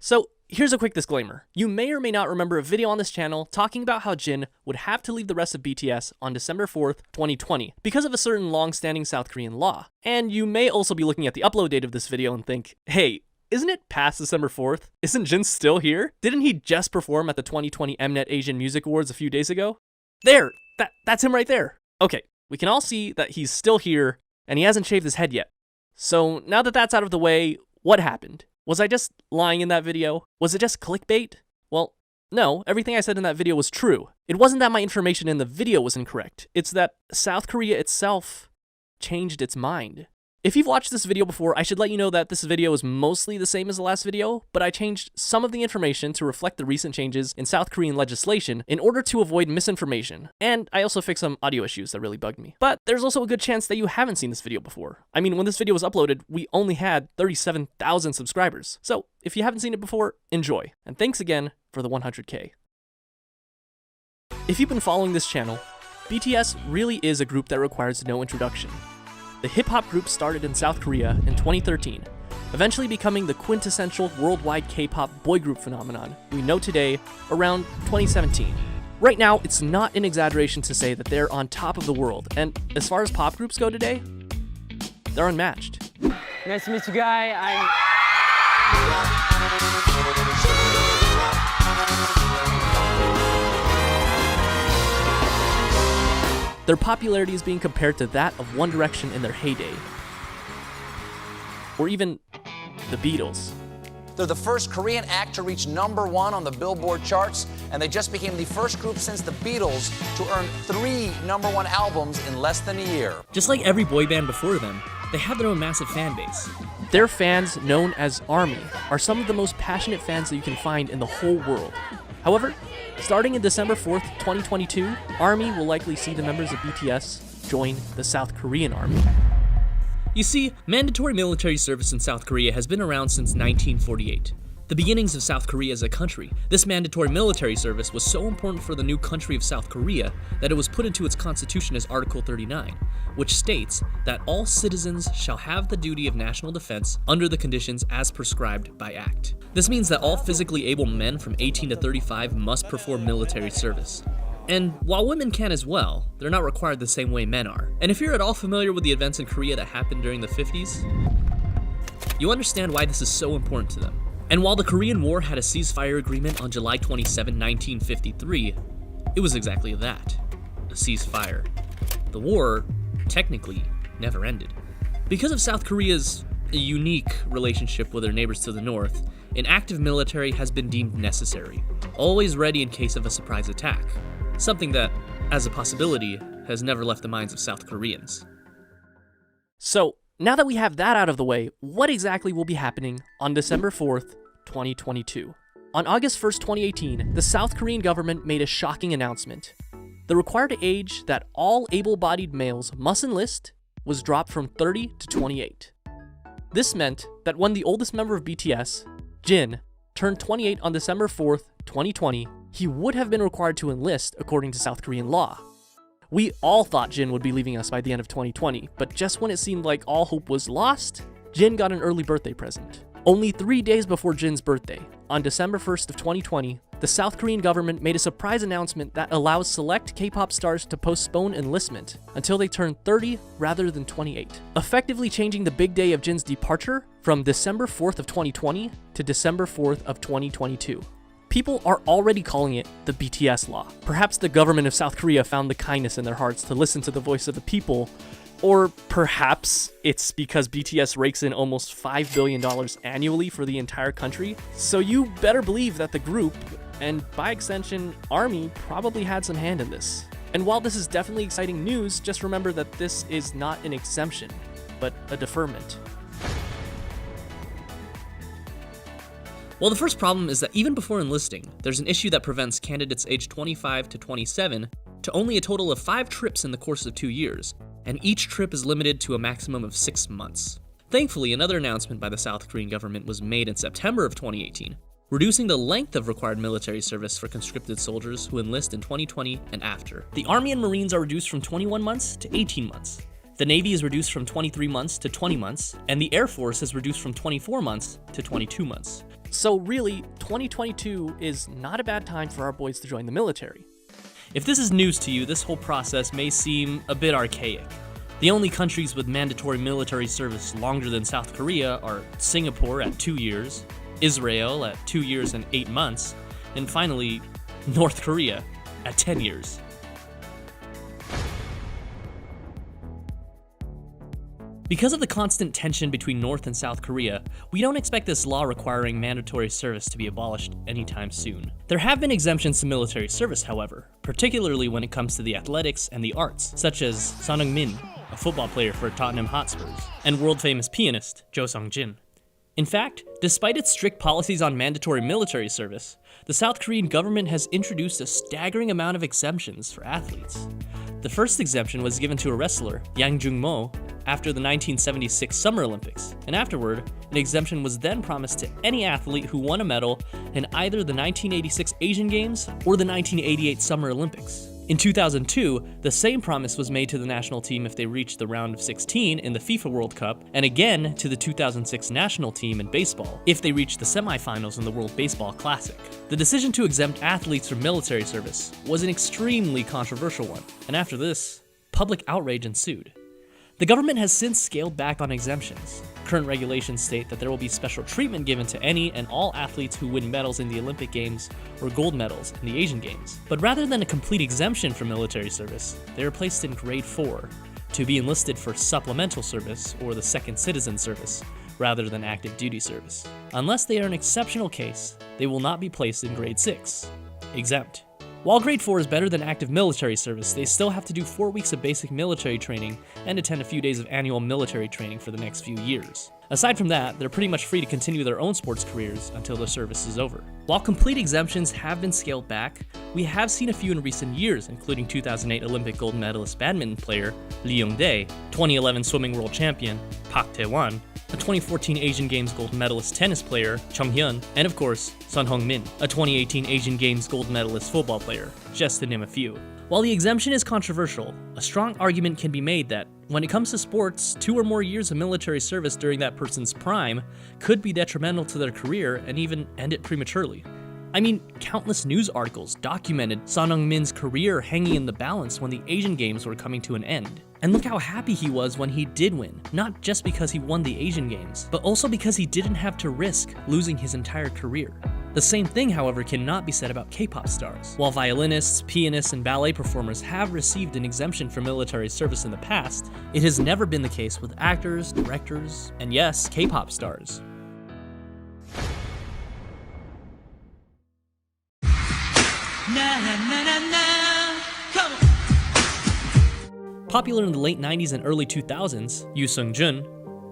So here's a quick disclaimer. You may or may not remember a video on this channel talking about how Jin would have to leave the rest of BTS on December 4th, 2020 because of a certain long-standing South Korean law. And you may also be looking at the upload date of this video and think, hey, isn't it past December 4th? Isn't Jin still here? Didn't he just perform at the 2020 Mnet Asian Music Awards a few days ago? There! That's him right there. Okay, we can all see that he's still here and he hasn't shaved his head yet. So now that that's out of the way, what happened? Was I just lying in that video? Was it just clickbait? Well, no, everything I said in that video was true. It wasn't that my information in the video was incorrect. It's that South Korea itself changed its mind. If you've watched this video before, I should let you know that this video is mostly the same as the last video, but I changed some of the information to reflect the recent changes in South Korean legislation in order to avoid misinformation. And I also fixed some audio issues that really bugged me. But there's also a good chance that you haven't seen this video before. I mean, when this video was uploaded, we only had 37,000 subscribers. So if you haven't seen it before, enjoy. And thanks again for the 100K. If you've been following this channel, BTS really is a group that requires no introduction. The hip-hop group started in South Korea in 2013, eventually becoming the quintessential worldwide K-pop boy group phenomenon we know today around 2017. Right now, it's not an exaggeration to say that they're on top of the world, and as far as pop groups go today, they're unmatched. Nice to meet you, Guy. Their popularity is being compared to that of One Direction in their heyday. Or even the Beatles. They're the first Korean act to reach #1 on the Billboard charts, and they just became the first group since the Beatles to earn 3 #1 albums in less than a year. Just like every boy band before them, they have their own massive fan base. Their fans, known as ARMY, are some of the most passionate fans that you can find in the whole world. However, starting in December 4th, 2022, ARMY will likely see the members of BTS join the South Korean Army. You see, mandatory military service in South Korea has been around since 1948. The beginnings of South Korea as a country, this mandatory military service was so important for the new country of South Korea that it was put into its constitution as Article 39, which states that all citizens shall have the duty of national defense under the conditions as prescribed by Act. This means that all physically able men from 18 to 35 must perform military service. And while women can as well, they're not required the same way men are. And if you're at all familiar with the events in Korea that happened during the 50s, you understand why this is so important to them. And while the Korean War had a ceasefire agreement on July 27, 1953, it was exactly that, a ceasefire. The war, technically, never ended. Because of South Korea's unique relationship with their neighbors to the north, an active military has been deemed necessary, always ready in case of a surprise attack, something that, as a possibility, has never left the minds of South Koreans. So, now that we have that out of the way, what exactly will be happening on December 4th, 2022? On August 1st, 2018, the South Korean government made a shocking announcement. The required age that all able-bodied males must enlist was dropped from 30 to 28. This meant that when the oldest member of BTS, Jin, turned 28 on December 4th, 2020, he would have been required to enlist according to South Korean law. We all thought Jin would be leaving us by the end of 2020, but just when it seemed like all hope was lost, Jin got an early birthday present. Only 3 days before Jin's birthday, on December 1st of 2020, the South Korean government made a surprise announcement that allows select K-pop stars to postpone enlistment until they turn 30 rather than 28, effectively changing the big day of Jin's departure from December 4th of 2020 to December 4th of 2022. People are already calling it the BTS law. Perhaps the government of South Korea found the kindness in their hearts to listen to the voice of the people, or perhaps it's because BTS rakes in almost $5 billion annually for the entire country. So you better believe that the group, and by extension, ARMY, probably had some hand in this. And while this is definitely exciting news, just remember that this is not an exemption, but a deferment. Well, the first problem is that even before enlisting, there's an issue that prevents candidates aged 25 to 27 to only a total of 5 trips in the course of 2 years, and each trip is limited to a maximum of 6 months. Thankfully, another announcement by the South Korean government was made in September of 2018, reducing the length of required military service for conscripted soldiers who enlist in 2020 and after. The Army and Marines are reduced from 21 months to 18 months. The Navy is reduced from 23 months to 20 months, and the Air Force is reduced from 24 months to 22 months. So really, 2022 is not a bad time for our boys to join the military. If this is news to you, this whole process may seem a bit archaic. The only countries with mandatory military service longer than South Korea are Singapore at 2 years, Israel at 2 years and 8 months, and finally, North Korea at 10 years. Because of the constant tension between North and South Korea, we don't expect this law requiring mandatory service to be abolished anytime soon. There have been exemptions to military service, however, particularly when it comes to the athletics and the arts, such as Son Heung-min, a football player for Tottenham Hotspurs, and world-famous pianist Jo Sung-jin. In fact, despite its strict policies on mandatory military service, the South Korean government has introduced a staggering amount of exemptions for athletes. The first exemption was given to a wrestler, Yang Jung-mo, after the 1976 Summer Olympics, and afterward, an exemption was then promised to any athlete who won a medal in either the 1986 Asian Games or the 1988 Summer Olympics. In 2002, the same promise was made to the national team if they reached the round of 16 in the FIFA World Cup, and again to the 2006 national team in baseball if they reached the semifinals in the World Baseball Classic. The decision to exempt athletes from military service was an extremely controversial one, and after this, public outrage ensued. The government has since scaled back on exemptions. Current regulations state that there will be special treatment given to any and all athletes who win medals in the Olympic Games or gold medals in the Asian Games. But rather than a complete exemption from military service, they are placed in grade 4 to be enlisted for supplemental service or the second citizen service, rather than active duty service. Unless they are an exceptional case, they will not be placed in grade 6, exempt. While grade 4 is better than active military service, they still have to do 4 weeks of basic military training and attend a few days of annual military training for the next few years. Aside from that, they're pretty much free to continue their own sports careers until their service is over. While complete exemptions have been scaled back, we have seen a few in recent years, including 2008 Olympic gold medalist badminton player Lee Young-dae, 2011 swimming world champion Park Tae-won, a 2014 Asian Games gold medalist tennis player, Chung Hyun, and of course, Son Heung-min, a 2018 Asian Games gold medalist football player, just to name a few. While the exemption is controversial, a strong argument can be made that, when it comes to sports, 2 or more years of military service during that person's prime could be detrimental to their career and even end it prematurely. I mean, countless news articles documented Son Heung-min's career hanging in the balance when the Asian Games were coming to an end. And look how happy he was when he did win, not just because he won the Asian Games, but also because he didn't have to risk losing his entire career. The same thing, however, cannot be said about K-pop stars. While violinists, pianists, and ballet performers have received an exemption for military service in the past, it has never been the case with actors, directors, and yes, K-pop stars. Popular in the late 90s and early 2000s, Yoo Seung-jun,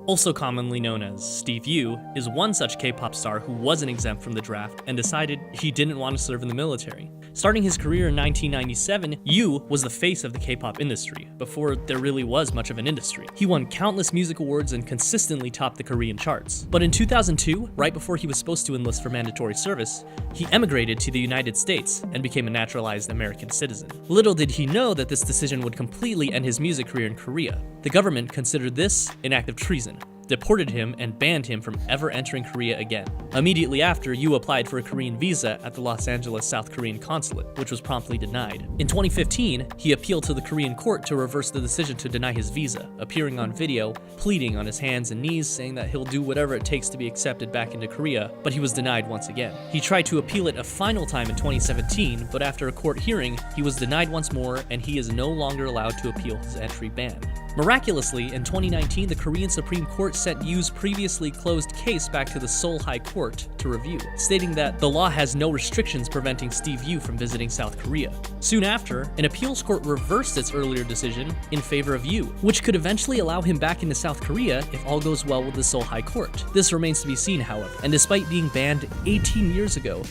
also commonly known as Steve Yoo, is one such K-pop star who wasn't exempt from the draft and decided he didn't want to serve in the military. Starting his career in 1997, Yoo was the face of the K-pop industry, before there really was much of an industry. He won countless music awards and consistently topped the Korean charts. But in 2002, right before he was supposed to enlist for mandatory service, he emigrated to the United States and became a naturalized American citizen. Little did he know that this decision would completely end his music career in Korea. The government considered this an act of treason, deported him, and banned him from ever entering Korea again. Immediately after, Yoo applied for a Korean visa at the Los Angeles South Korean consulate, which was promptly denied. In 2015, he appealed to the Korean court to reverse the decision to deny his visa, appearing on video, pleading on his hands and knees, saying that he'll do whatever it takes to be accepted back into Korea, but he was denied once again. He tried to appeal it a final time in 2017, but after a court hearing, he was denied once more, and he is no longer allowed to appeal his entry ban. Miraculously, in 2019, the Korean Supreme Court sent Yoo's previously closed case back to the Seoul High Court to review, stating that the law has no restrictions preventing Steve Yoo from visiting South Korea. Soon after, an appeals court reversed its earlier decision in favor of Yoo, which could eventually allow him back into South Korea if all goes well with the Seoul High Court. This remains to be seen, however, and despite being banned 18 years ago,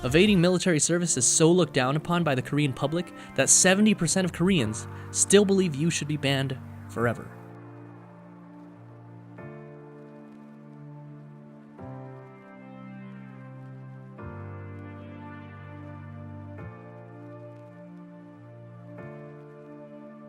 evading military service is so looked down upon by the Korean public that 70% of Koreans still believe Yoo should be banned forever.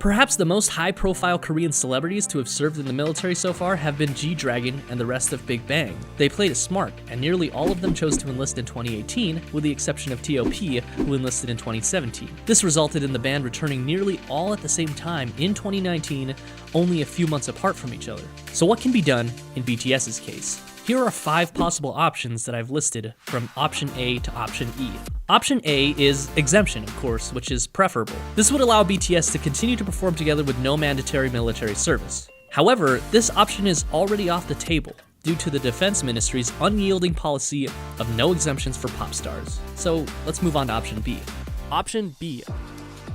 Perhaps the most high-profile Korean celebrities to have served in the military so far have been G-Dragon and the rest of Big Bang. They played it smart, and nearly all of them chose to enlist in 2018, with the exception of T.O.P., who enlisted in 2017. This resulted in the band returning nearly all at the same time in 2019, only a few months apart from each other. So what can be done in BTS's case? Here are 5 possible options that I've listed from option A to option E. Option A is exemption, of course, which is preferable. This would allow BTS to continue to perform together with no mandatory military service. However, this option is already off the table due to the Defense Ministry's unyielding policy of no exemptions for pop stars. So let's move on to option B. Option B,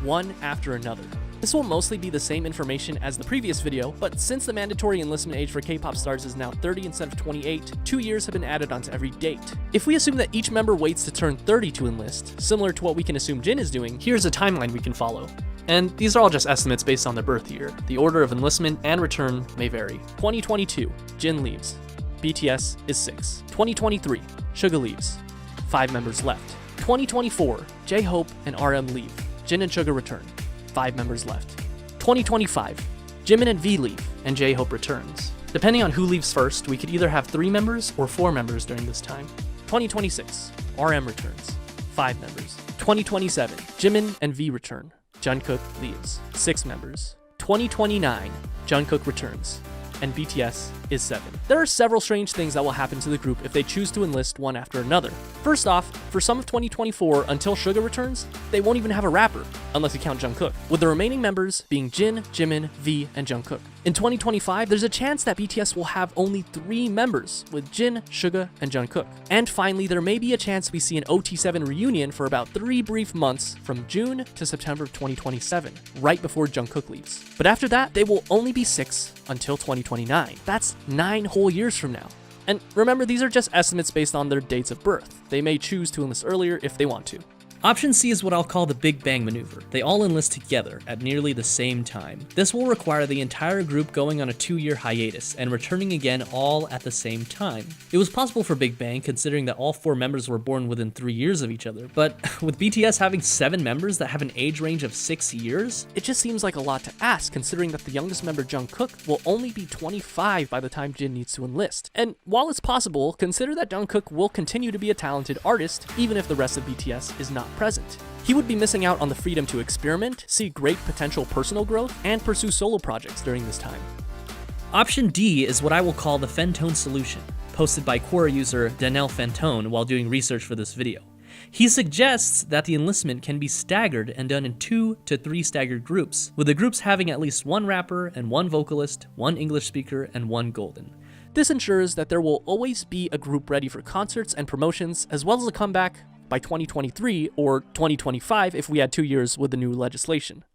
one after another. This will mostly be the same information as the previous video, but since the mandatory enlistment age for K-pop stars is now 30 instead of 28, 2 years have been added onto every date. If we assume that each member waits to turn 30 to enlist, similar to what we can assume Jin is doing, here's a timeline we can follow. And these are all just estimates based on their birth year. The order of enlistment and return may vary. 2022, Jin leaves. BTS is 6. 2023, Suga leaves. 5 members left. 2024, J-Hope and RM leave. Jin and Suga return. 5 members left. 2025, Jimin and V leave, and J-Hope returns. Depending on who leaves first, we could either have 3 members or 4 members during this time. 2026, RM returns. 5 members. 2027, Jimin and V return. Jungkook leaves. 6 members. 2029, Jungkook returns. And BTS is 7. There are several strange things that will happen to the group if they choose to enlist one after another. First off, for some of 2024 until Suga returns, they won't even have a rapper, unless you count Jungkook, with the remaining members being Jin, Jimin, V, and Jungkook. In 2025, there's a chance that BTS will have only 3 members, with Jin, Suga, and Jungkook. And finally, there may be a chance we see an OT7 reunion for about 3 brief months from June to September of 2027, right before Jungkook leaves. But after that, they will only be 6 until 2029. That's 9 whole years from now. And remember, these are just estimates based on their dates of birth. They may choose to enlist earlier if they want to. Option C is what I'll call the Big Bang maneuver. They all enlist together at nearly the same time. This will require the entire group going on a 2-year hiatus and returning again all at the same time. It was possible for Big Bang considering that all 4 members were born within 3 years of each other, but with BTS having 7 members that have an age range of 6 years, it just seems like a lot to ask considering that the youngest member Jungkook will only be 25 by the time Jin needs to enlist. And while it's possible, consider that Jungkook will continue to be a talented artist even if the rest of BTS is not present. He would be missing out on the freedom to experiment, see great potential personal growth, and pursue solo projects during this time. Option D is what I will call the Fentone solution, posted by Quora user Daniel Fentone while doing research for this video. He suggests that the enlistment can be staggered and done in 2 to 3 staggered groups, with the groups having at least 1 rapper and 1 vocalist, 1 English speaker, and 1 golden. This ensures that there will always be a group ready for concerts and promotions, as well as a comeback by 2023 or 2025 if we had 2 years with the new legislation.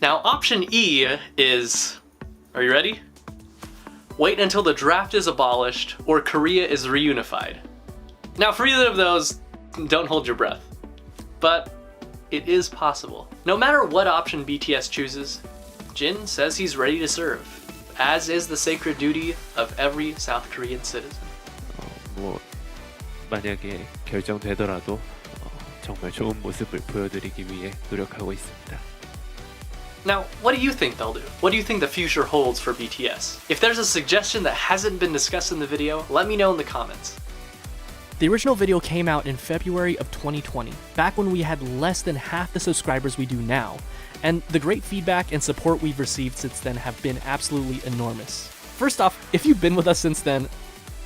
Now, option E is, are you ready? Wait until the draft is abolished or Korea is reunified. Now, for either of those, don't hold your breath. But it is possible. No matter what option BTS chooses, Jin says he's ready to serve, as is the sacred duty of every South Korean citizen. 만약에 결정되더라도 정말 좋은 모습을 보여드리기 위해 노력하고 있습니다. Now, what do you think they'll do? What do you think the future holds for BTS? If there's a suggestion that hasn't been discussed in the video, let me know in the comments. The original video came out in February of 2020, back when we had less than half the subscribers we do now, and the great feedback and support we've received since then have been absolutely enormous. First off, if you've been with us since then,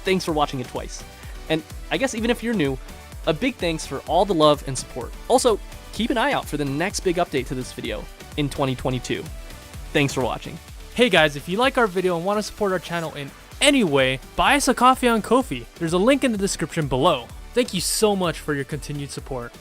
thanks for watching it twice. And I guess even if you're new, a big thanks for all the love and support. Also, keep an eye out for the next big update to this video in 2022. Thanks for watching. Hey guys, if you like our video and want to support our channel in any way, buy us a coffee on Ko-fi. There's a link in the description below. Thank you so much for your continued support.